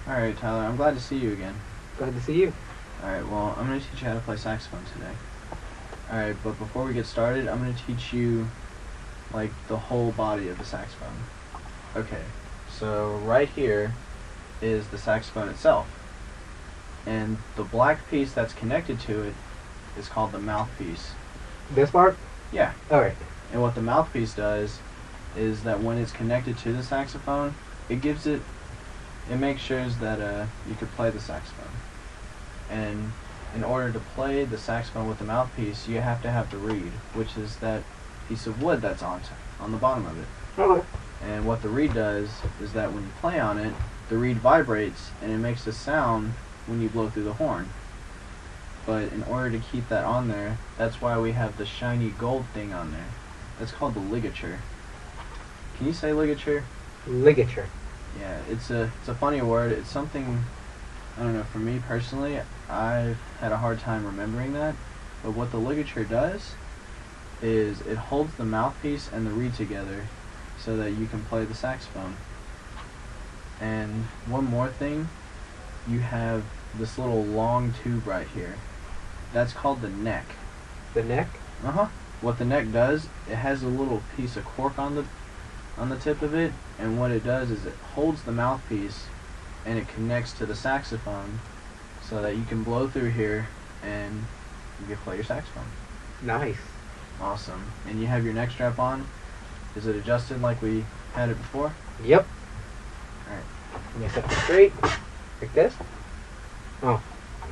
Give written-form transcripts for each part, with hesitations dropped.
Alright, Tyler, I'm glad to see you again. Glad to see you. Alright, well, I'm going to teach you how to play saxophone today. Alright, but before we get started, I'm going to teach you, like, the whole body of the saxophone. Okay, so right here is the saxophone itself. And the black piece that's connected to it is called the mouthpiece. This part? Yeah. Alright. And what the mouthpiece does is that when it's connected to the saxophone, it makes sure that you can play the saxophone. And in order to play the saxophone with the mouthpiece, you have to have the reed, which is that piece of wood that's on the bottom of it. Okay. And what the reed does is that when you play on it, the reed vibrates and it makes a sound when you blow through the horn. But in order to keep that on there, that's why we have the shiny gold thing on there. That's called the ligature. Can you say ligature? Ligature. Yeah, it's a funny word. It's something, I don't know, for me personally, I've had a hard time remembering that. But what the ligature does is it holds the mouthpiece and the reed together so that you can play the saxophone. And one more thing, you have this little long tube right here. That's called the neck. The neck? Uh-huh. What the neck does, it has a little piece of cork on the tip of it, and what it does is it holds the mouthpiece and it connects to the saxophone so that you can blow through here and you can play your saxophone. Nice. Awesome. And you have your neck strap on. Is it adjusted like we had it before? Yep. Alright. Let me set it straight. Like this. Oh,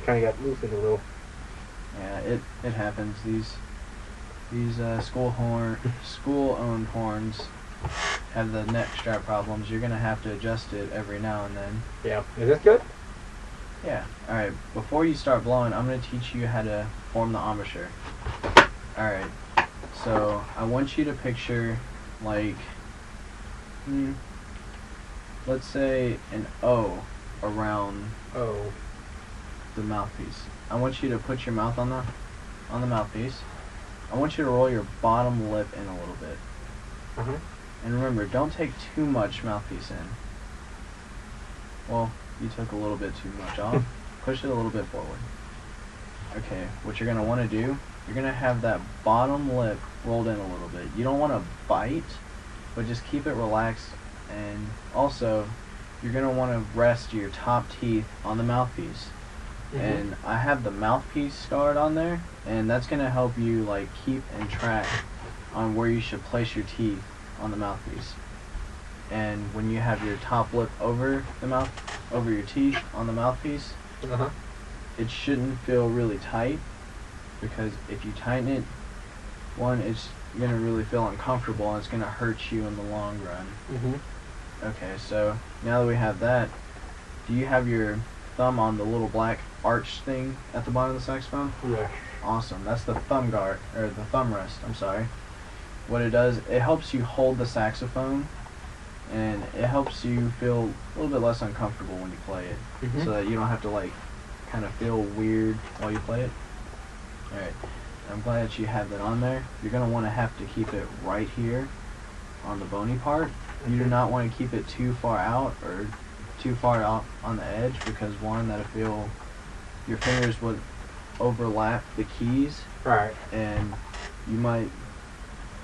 kind of got loosened a little. Yeah, it happens. These school-owned horns have the neck strap problems. You're gonna have to adjust it every now and then. Yeah. Is this good? Yeah. Alright, before you start blowing, I'm gonna teach you how to form the embouchure. Alright, so I want you to picture, like, let's say an O around the mouthpiece. I want you to put your mouth on the mouthpiece. I want you to roll your bottom lip in a little bit. Uh-huh. And remember, don't take too much mouthpiece in. Well, you took a little bit too much off. Push it a little bit forward. Okay, what you're going to want to do, you're going to have that bottom lip rolled in a little bit. You don't want to bite, but just keep it relaxed. And also, you're going to want to rest your top teeth on the mouthpiece. And I have the mouthpiece scarred on there, and that's going to help you like keep and track on where you should place your teeth on the mouthpiece. And when you have your top lip over your teeth on the mouthpiece, it shouldn't feel really tight, because if you tighten it, one, it's going to really feel uncomfortable and it's going to hurt you in the long run. Okay, so now that we have that, do you have your thumb on the little black arch thing at the bottom of the saxophone? Yeah. Awesome. That's the thumb guard, or the thumb rest, I'm sorry. What it does, it helps you hold the saxophone, and it helps you feel a little bit less uncomfortable when you play it, so that you don't have to like kind of feel weird while you play it. Alright, I'm glad that you have that on there. You're going to want to have to keep it right here on the bony part. You do not want to keep it too far out or too far out on the edge, because one, that'll feel your fingers would overlap the keys. Right. And you might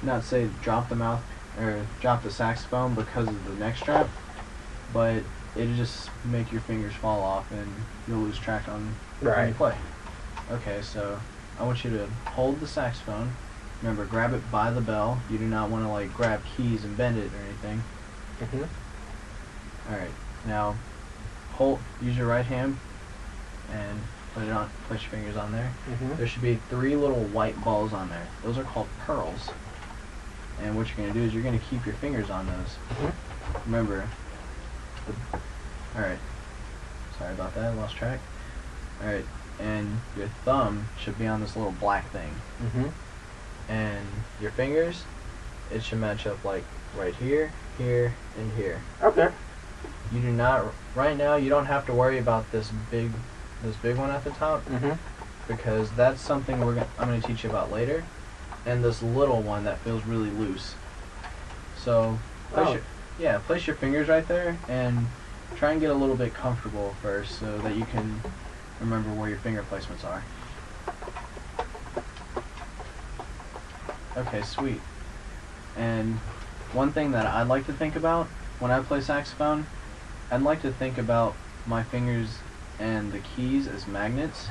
not say drop the saxophone because of the neck strap, but it'll just make your fingers fall off and you'll lose track on when you play. Okay, so I want you to hold the saxophone. Remember, grab it by the bell. You do not want to like grab keys and bend it or anything. Alright, now use your right hand and place your fingers on there. There should be 3 little white balls on there. Those are called pearls. And what you're going to do is you're going to keep your fingers on those. Remember, alright, sorry about that, I lost track. Alright, and your thumb should be on this little black thing. And your fingers, it should match up like right here, here, and here. Okay. You do not, right now, you don't have to worry about this big one at the top, because that's something I'm going to teach you about later. And this little one that feels really loose. So place your fingers right there, and try and get a little bit comfortable first so that you can remember where your finger placements are. Okay, sweet. And one thing that I'd like to think about when I play saxophone, I'd like to think about my fingers and the keys as magnets.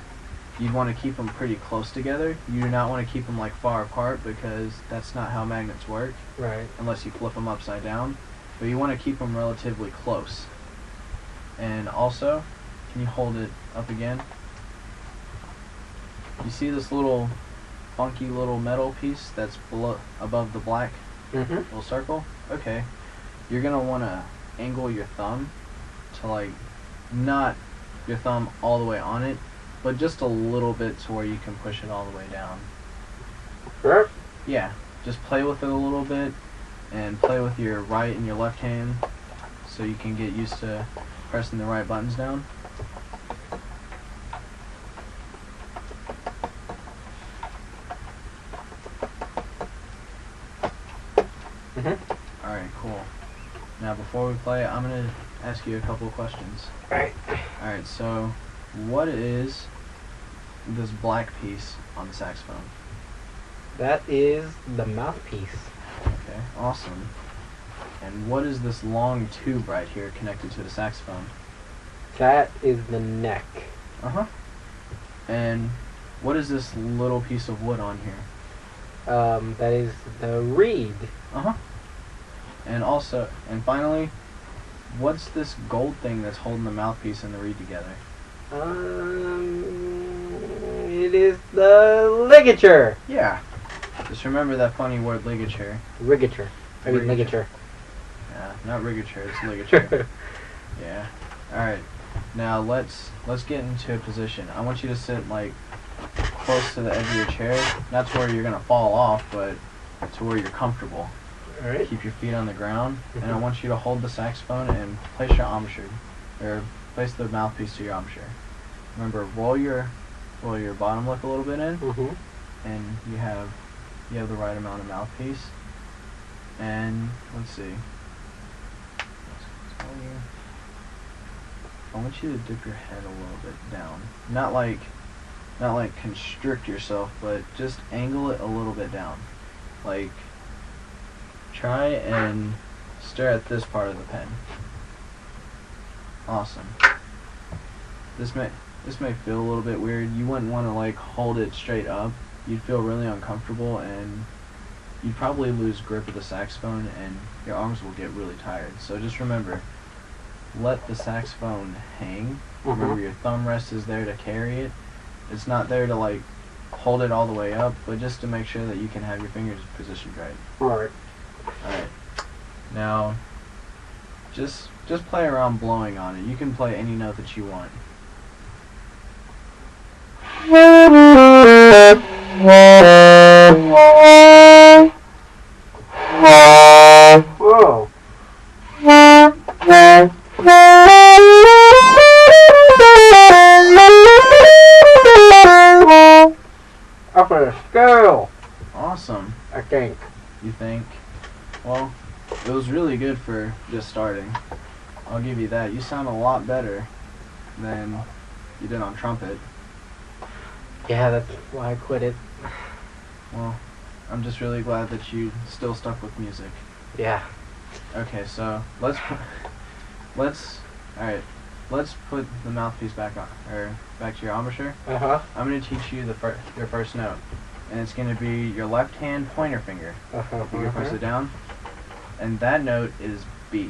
You'd want to keep them pretty close together. You do not want to keep them like far apart because that's not how magnets work. Right. Unless you flip them upside down. But you want to keep them relatively close. And also, can you hold it up again? You see this little funky little metal piece that's below, above the black little circle? Okay. You're going to want to angle your thumb to like, not your thumb all the way on it, but just a little bit to where you can push it all the way down. Sure. Yeah, just play with it a little bit and play with your right and your left hand so you can get used to pressing the right buttons down. Alright, cool. Now before we play, I'm going to ask you a couple of questions. Alright, so what is this black piece on the saxophone? That is the mouthpiece. Okay, awesome. And what is this long tube right here connected to the saxophone? That is the neck. Uh-huh. And what is this little piece of wood on here? That is the reed. Uh-huh. And also, and finally, what's this gold thing that's holding the mouthpiece and the reed together? It is the ligature. Yeah. Just remember that funny word ligature. Ligature. I mean ligature. Yeah, not rigature, it's ligature. Yeah. Alright. Now let's get into a position. I want you to sit like close to the edge of your chair. Not to where you're gonna fall off, but to where you're comfortable. Alright. Keep your feet on the ground, and I want you to hold the saxophone and place your embouchure, or place the mouthpiece to your embouchure. Remember, roll your bottom lip a little bit in, and you have the right amount of mouthpiece. And let's see. I want you to dip your head a little bit down. Not like constrict yourself, but just angle it a little bit down. Like, try and stare at this part of the pen. Awesome. This may feel a little bit weird. You wouldn't want to like hold it straight up. You'd feel really uncomfortable and you'd probably lose grip of the saxophone and your arms will get really tired. So just remember, let the saxophone hang. Remember, your thumb rest is there to carry it. It's not there to like hold it all the way up, but just to make sure that you can have your fingers positioned right. Alright. Alright. Now, just play around blowing on it. You can play any note that you want. Whoa. Up a scale. Awesome. I think. You think? Well, it was really good for just starting. I'll give you that. You sound a lot better than you did on trumpet. Yeah, that's why I quit it. Well, I'm just really glad that you still stuck with music. Yeah. Okay, so let's put the mouthpiece back on, or back to your embouchure. I'm going to teach you your first note, and it's going to be your left hand pointer finger. You can press it down, and that note is B.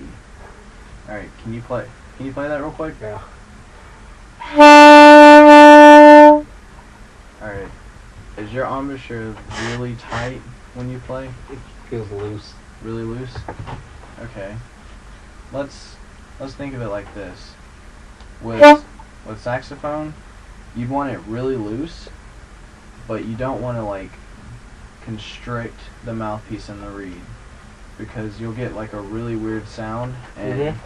All right, can you play that real quick? Yeah. All right. Is your embouchure really tight when you play? It feels loose. Really loose? Okay. Let's think of it like this. With saxophone, you'd want it really loose, but you don't want to like constrict the mouthpiece and the reed, because you'll get like a really weird sound, and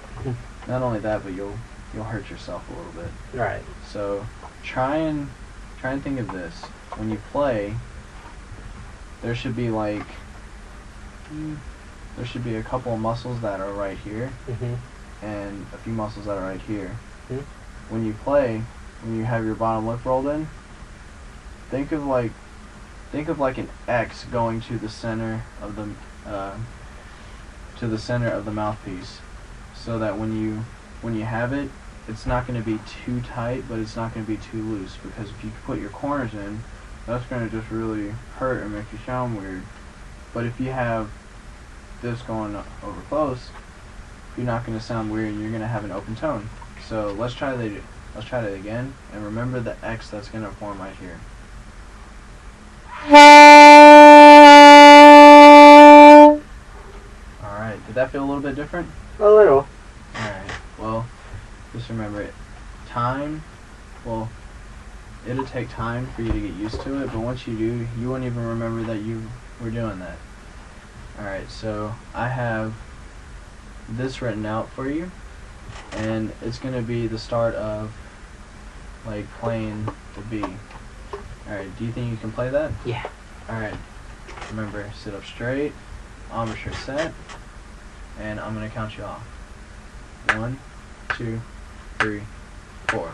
not only that, but you'll hurt yourself a little bit. Right. So try and think of this. When you play, there should be a couple of muscles that are right here, and a few muscles that are right here. Hmm? When you play, when you have your bottom lip rolled in, think of like an X going to the center of the mouthpiece, so that when you have it, it's not going to be too tight, but it's not going to be too loose. Because if you put your corners in, that's going to just really hurt and make you sound weird. But if you have this going over close, you're not going to sound weird, and you're going to have an open tone. So let's try that again, and remember the X that's going to form right here. Alright, did that feel a little bit different? A little. Alright, well, just remember it. Well, it'll take time for you to get used to it, but once you do, you won't even remember that you were doing that. Alright, so I have this written out for you, and it's going to be the start of, like, playing the B. Alright, do you think you can play that? Yeah. Alright, remember, sit up straight, embouchure set, and I'm going to count you off. 1, 2, 3, 4.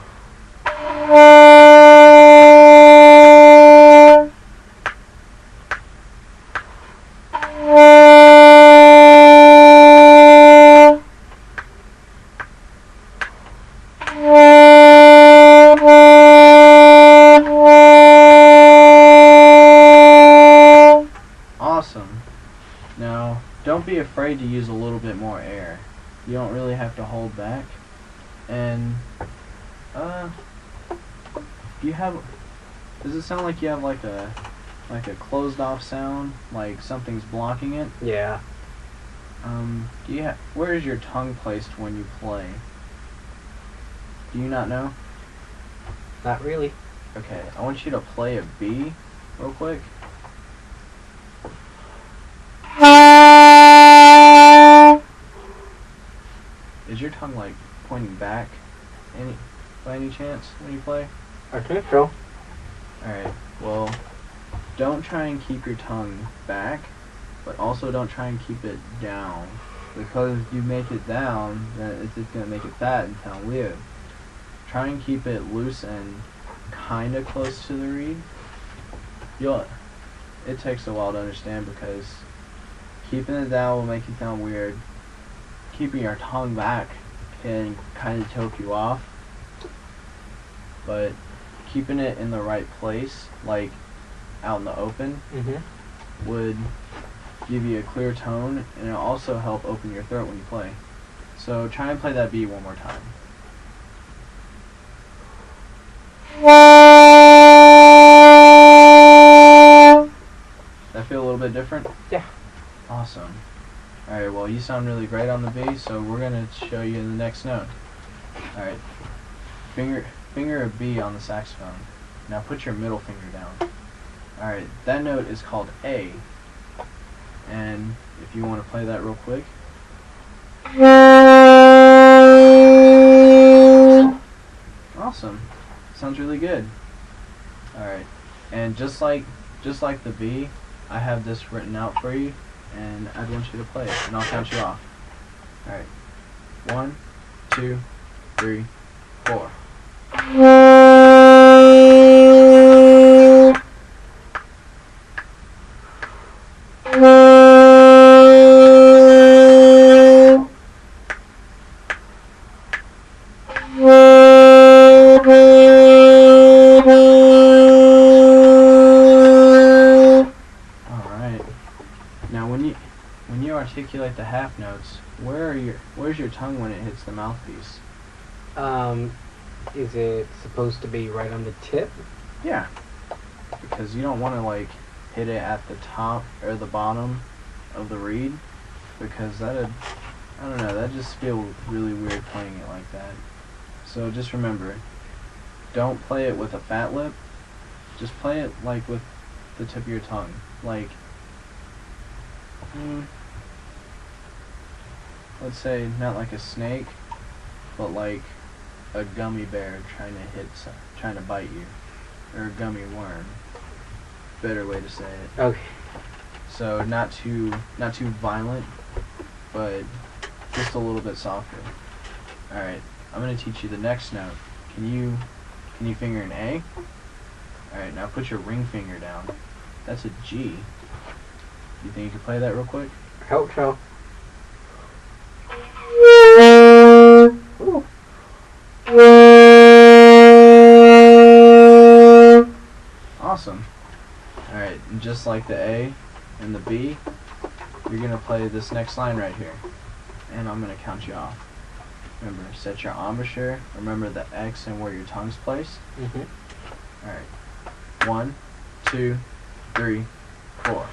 Awesome. Now, don't be afraid to use a little bit more air. You don't really have to hold back. And, does it sound like you have like a closed off sound? Like something's blocking it? Yeah. Where is your tongue placed when you play? Do you not know? Not really. Okay, I want you to play a B real quick. Is your tongue like pointing back by any chance when you play? I think so. Alright, well, don't try and keep your tongue back, but also don't try and keep it down. Because if you make it down, then it's just going to make it fat and sound weird. Try and keep it loose and kind of close to the reed. It takes a while to understand, because keeping it down will make you sound weird. Keeping your tongue back can kind of choke you off. But keeping it in the right place, like out in the open, would give you a clear tone, and it'll also help open your throat when you play. So try and play that B one more time. That feel a little bit different? Yeah. Awesome. Alright, well, you sound really great on the B, so we're going to show you the next note. Alright, finger a B on the saxophone. Now put your middle finger down. Alright, that note is called A. And if you want to play that real quick. Awesome. Sounds really good. Alright, and just like the B, I have this written out for you, and I want you to play it, and I'll count you off. Alright. 1, 2, 3, 4. When you articulate the half notes, where's your tongue when it hits the mouthpiece? Is it supposed to be right on the tip? Yeah, because you don't want to like hit it at the top or the bottom of the reed, because I don't know, that just feels really weird playing it like that. So just remember, don't play it with a fat lip. Just play it like with the tip of your tongue, like. Let's say not like a snake, but like a gummy bear trying to bite you, or a gummy worm. Better way to say it. Okay. So not too violent, but just a little bit softer. Alright, I'm gonna teach you the next note. Can you finger an A? Alright, now put your ring finger down. That's a G. You think you can play that real quick? I hope so. Ooh. Awesome. Alright, and just like the A and the B, you're gonna play this next line right here. And I'm gonna count you off. Remember, set your embouchure. Remember the X and where your tongue's placed. Alright. 1, 2, 3, 4.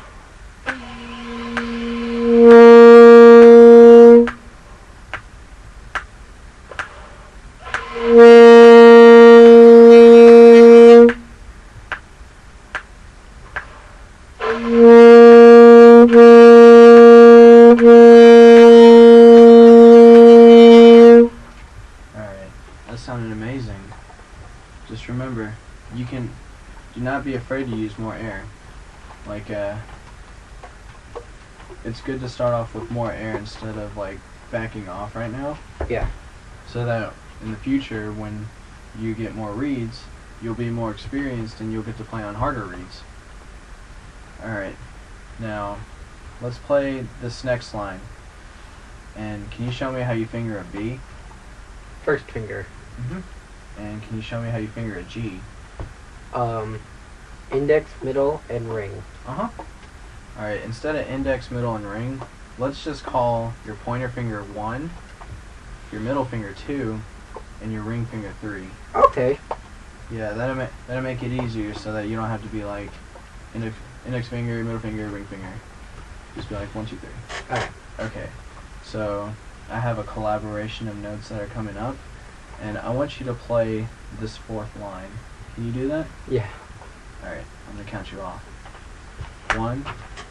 That sounded amazing. Just remember, do not be afraid to use more air. Like, it's good to start off with more air instead of like backing off right now. Yeah. So that in the future, when you get more reeds, you'll be more experienced and you'll get to play on harder reeds. Alright, now let's play this next line. And can you show me how you finger a B? First finger. And can you show me how you finger a G? Index, middle, and ring. Alright, instead of index, middle, and ring, let's just call your pointer finger 1, your middle finger 2, and your ring finger 3. Okay. Yeah, that'll make it easier so that you don't have to be like index finger, middle finger, ring finger. Just be like 1, 2, 3. Alright. Okay, so I have a collaboration of notes that are coming up, and I want you to play this fourth line. Can you do that? Yeah. Alright, I'm gonna count you off. 1,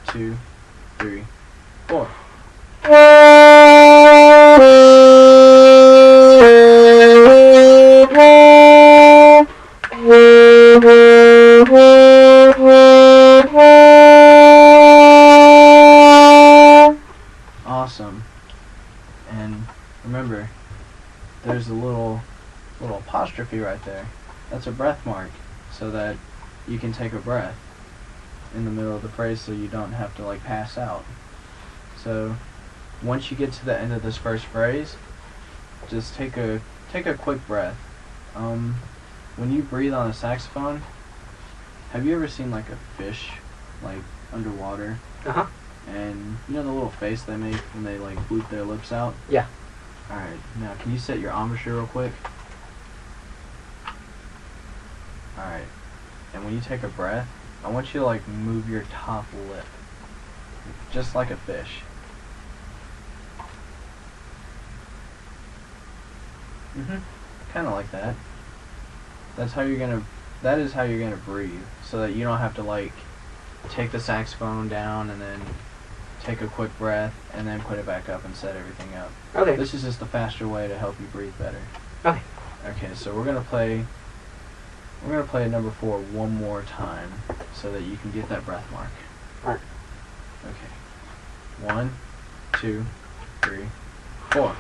2, 3, 4. Awesome. And remember, there's a little apostrophe right there. That's a breath mark, so that you can take a breath in the middle of the phrase so you don't have to like pass out. So once you get to the end of this first phrase, just take a quick breath. When you breathe on a saxophone, have you ever seen like a fish like underwater? And you know the little face they make when they like boot their lips out? Yeah. Alright, now can you set your embouchure real quick? Alright, and when you take a breath, I want you to like move your top lip, just like a fish. Kind of like that. That is how you're gonna breathe, so that you don't have to like take the saxophone down and then take a quick breath and then put it back up and set everything up. Okay. This is just a faster way to help you breathe better. Okay. Okay, so we're gonna play number 4 one more time so that you can get that breath mark. Alright. Okay. 1, 2, 3, 4.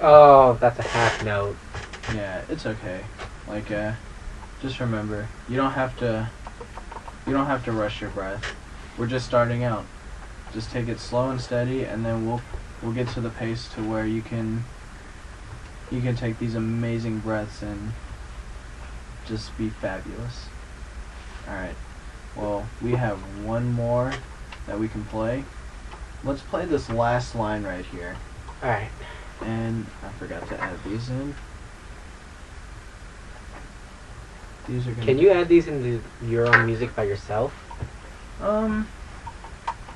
Oh, that's a half note. Yeah, it's okay. Like, just remember, you don't have to rush your breath. We're just starting out. Just take it slow and steady, and then we'll get to the pace to where you can take these amazing breaths and just be fabulous. Alright, well, we have one more that we can play. Let's play this last line right here. Alright. And I forgot to add these in. These are gonna Can you add these into your own music by yourself?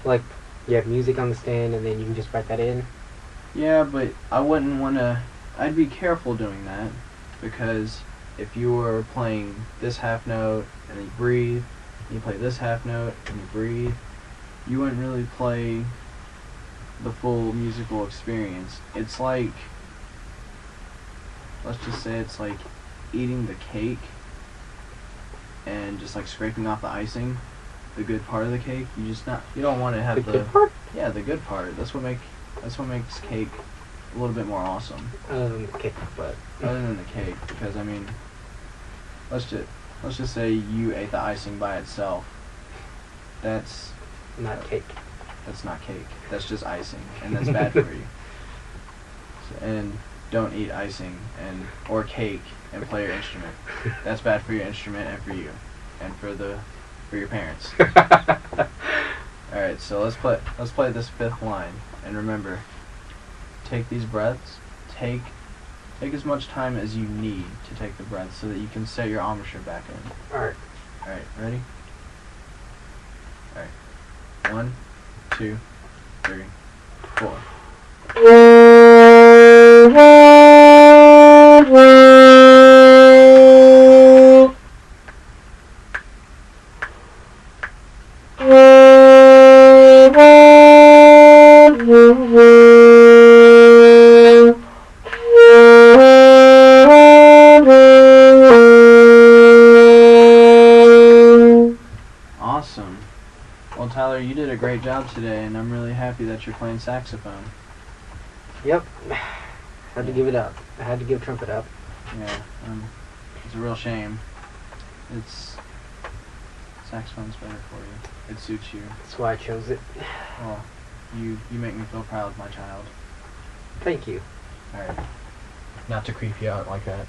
Like, you have music on the stand and then you can just write that in? Yeah, but I wouldn't want to... I'd be careful doing that, because if you were playing this half note and then you breathe, and you play this half note and you breathe, you wouldn't really play the full musical experience. It's like let's just say it's like eating the cake and just like scraping off the icing, the good part of the cake. You don't want to have The good part? Yeah, the good part. That's what makes cake a little bit more awesome. Other than the cake, but Other than the cake, because I mean, let's just say you ate the icing by itself. That's not cake. That's not cake. That's just icing, and that's bad for you. And don't eat icing or cake and play your instrument. That's bad for your instrument and for you, and for your parents. All right, so let's play this fifth line, and remember, take these breaths. Take as much time as you need to take the breaths so that you can set your embouchure back in. All right. All right, ready? All right. 1, 2, 3, 4. Awesome. Well, Tyler, you did a great job today, and I'm really happy that you're playing saxophone. Yep. Had to give it up. I had to give trumpet up. Yeah, it's a real shame. Saxophone's better for you. It suits you. That's why I chose it. Well, you make me feel proud, my child. Thank you. Alright. Not to creep you out like that.